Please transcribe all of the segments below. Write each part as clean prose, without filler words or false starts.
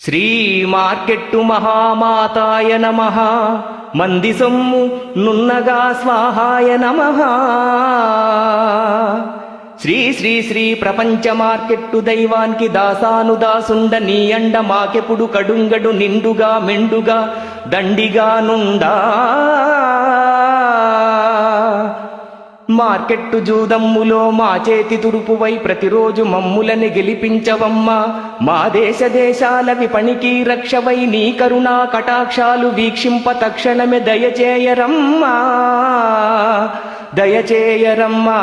Shri market మహామాతాయ నమః మంది సొమ్ము నున్నగా స్వాహాయ నమః. శ్రీ శ్రీ శ్రీ ప్రపంచ మార్కెట్టు దైవానికి దాసాను దాసుండ నీ అండ మాకెప్పుడు కడుంగడు నిండుగా మెండుగా దండిగా నుండా. మార్కెట్టు జూదమ్ములో మా చేతి తురుపువై ప్రతిరోజు మమ్ములని గెలిపించవమ్మా. మా దేశాల విపణికి రక్షవై నీ కరుణా కటాక్షాలు వీక్షింప తక్షణమే దయచేయరమ్మా దయచేయరమ్మా.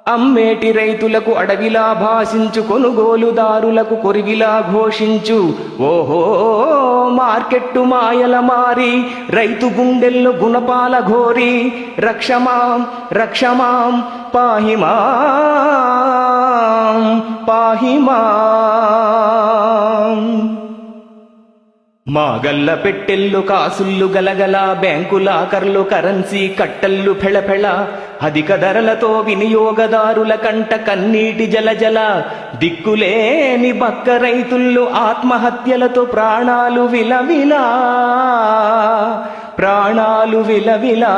అమ్మేటి రైతులకు అడవిలా భాషించు, కొనుగోలుదారులకు కొరివిలా ఘోషించు. ఓహో మార్కెట్టు మాయల మారి రైతు గుండెల్లో గుణపాల ఘోరి. రక్షమాం రక్షమాం పాహిమాం పాహిమాం. మా గల్ల పెట్టెల్లు కాసుళ్ళు గలగల, బ్యాంకు లాకర్లు కరెన్సీ కట్టెల్లు ఫెళఫెళ. అధిక ధరలతో వినియోగదారుల కంట కన్నీటి జలజల. దిక్కులేని బక్క రైతుళ్ళు ఆత్మహత్యలతో ప్రాణాలు విలవిలా ప్రాణాలు విలవిలా.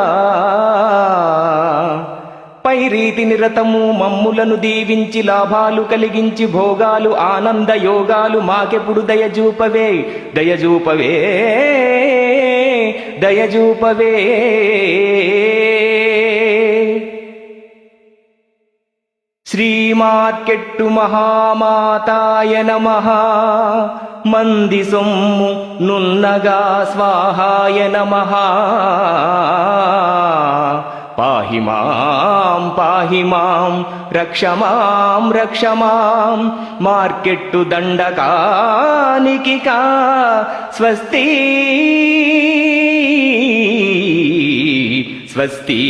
పై రీతి నిరతము మమ్ములను దీవించి లాభాలు కలిగించి భోగాలు ఆనంద యోగాలు మాకెప్పుడు దయజూపవే దయజూపవే దయజూపవే. శ్రీ మార్కెట్టు మహామాతాయ నమః మంది సొమ్ము నున్నగా స్వాహాయ నమః. పాహిమాం పాహిమాం రక్షమాం రక్షమాం. మార్కెట్టు దండకానికి కా స్వస్తి స్వస్తి.